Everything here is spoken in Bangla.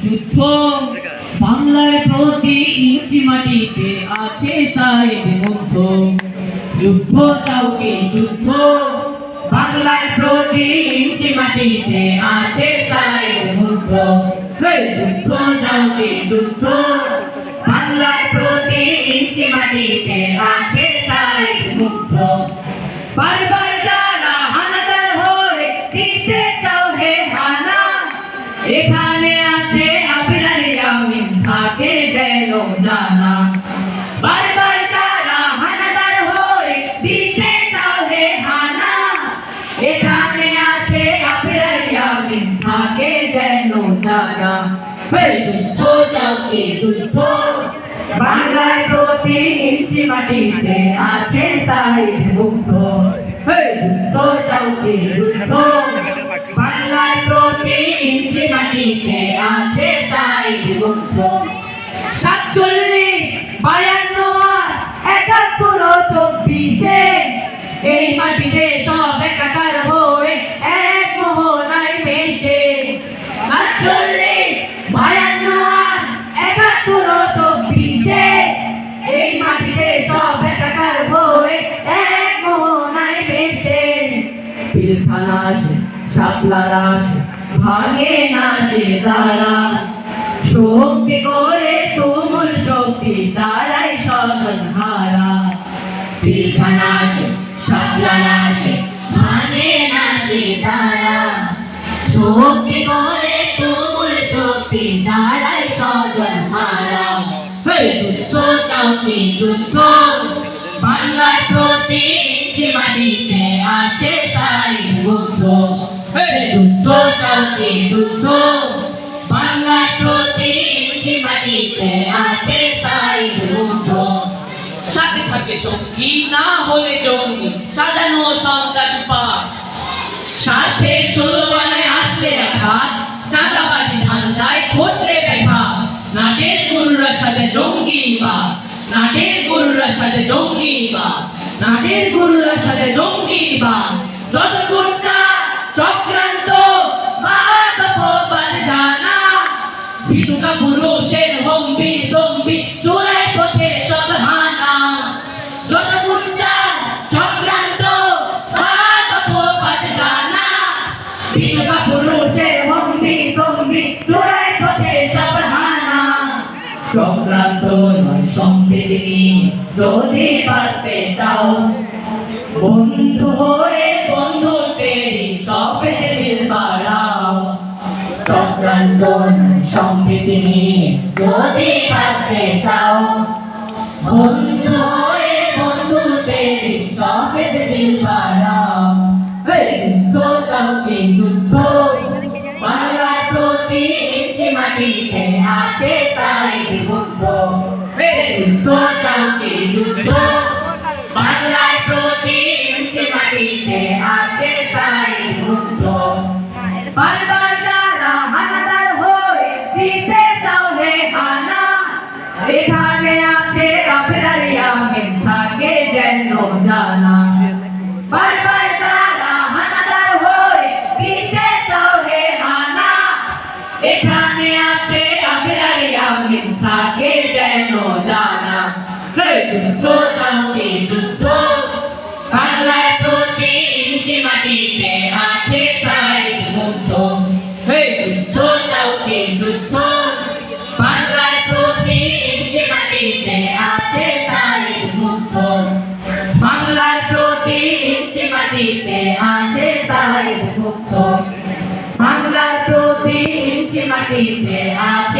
যুদ্ধ, বাংলার প্রতি ইঞ্চি মাটিতে আছে সাহেব মুগ্ধ। যুদ্ধ চাও কি যুদ্ধ, বাংলার প্রতি ইঞ্চি মাটিতে আছে সাহেব মুগ্ধ। যুদ্ধ চাও কি যুদ্ধ, বাংলার প্রতি ইঞ্চি মাটিতে আছে সাহেব মুগ্ধ। বারবার যারা হানাদার হয়ে দিতে চাও হে হানা, এখানে আছে আবিরার ইয়ামিন থাকে যেন জানা। বারবার যারা হানাদার হয়ে দিতে চাও হে হানা, এখানে আছে আবিরার ইয়ামিন থাকে যেন জানা। যুদ্ধ চাও কি যুদ্ধ, বাংলার প্রতি ইঞ্চি মাটিতে আছে সাহেব মুগ্ধ। যুদ্ধ চাও কি যুদ্ধ, বাংলার প্রতি ইঞ্চি মাটিতে আছে সাহেব মুগ্ধ। 47, 52 আর 71 ও 24, এই মাটিতে সব একাকার হয়ে এক মোহনায় মেশে। 47, 52 আর 71 ও 24, এই মাটিতে সব একাকার হয়ে এক মোহনায় মেশে। পিলখানা আসে, শাপলারা আসে, ভাঙে না সে তারা, শক্তি করে তুমুল শক্তি তারাই স্বজন হারা। পিলখানা আসে, শাপলারা আসে, ভাঙে না সে তারা, শক্তি করে তুমুল শক্তি তারাই স্বজন হারা। যুদ্ধ চাও কি যুদ্ধ, বাংলার প্রতি ইঞ্চি মাটিতে আছে সাহেব মুগ্ধ। যুদ্ধ চাও কি যুদ্ধ, বাংলার প্রতি ইঞ্চি মাটিতে আছে সাহেব মুগ্ধ। সাথে থাকে সঙ্গী না হলে জঙ্গি, সাজানো সন্ত্রাস পাঠ, সাথে ষোলবানায় আসছে আঘাত, চাঁদাবাজি ধান্দায় ঘটলে ব্যাঘাত। নাটের গুরুরা সাথে জঙ্গিবাদ, নাটের গুরুরা সাথে জঙ্গিবাদ, নাটের গুরুরা সাথে জঙ্গিবাদ। যত গুচ্ছা চক্রান্ত বাদ জানা, ভিতুকা পুরুষের হম্বি দম্বি চোরাই পথে সব হানা। যত গুচ্ছা চক্রান্ত বাদ জানা, ভিতুকা পুরুষের হম্বি দম্বি চোরাই পথে সব হানা। চক্রান্ত নয় সম্প্রীতি যদি বাঁচতে চাও, বন্ধু হয়ে বন্ধুত্বের সবেতে দিল বাড়াও। চক্রান্ত নয় সম্প্রীতি যদি বাঁচতে চাও, বন্ধু হয়ে বন্ধুত্বের সবেতে দিল বাড়াও। যুদ্ধ চাও কি যুদ্ধ, বাংলার প্রতি ইঞ্চি মাটিতে আছে সাহেব মুগ্ধ। যুদ্ধ চাও কি যুদ্ধ, বাংলার প্রতি ইঞ্চি মাটিতে আছে সাহেব মুগ্ধ। বারবার যারা হানাদার হয়ে দিতে চাও হে হানা, এখানে আছে আবিরার ইয়ামিন থাকে যেন জানা। বারবার যারা হানাদার হয়ে দিতে চাও হে হানা, এখানে আছে আবিরার ইয়ামিন থাকে যেন জানা। যুদ্ধ চাও কি যুদ্ধ, বাংলার প্রতি ইঞ্চি মাটিতে আছে সাহেব মুগ্ধ। যুদ্ধ চাও কি যুদ্ধ, বাংলার প্রতি ইঞ্চি মাটিতে আছে সাহেব মুগ্ধ। বাংলার প্রতি ইঞ্চি মাটিতে আছে সাহেব মুগ্ধ, বাংলার প্রতি ইঞ্চি মাটিতে আছে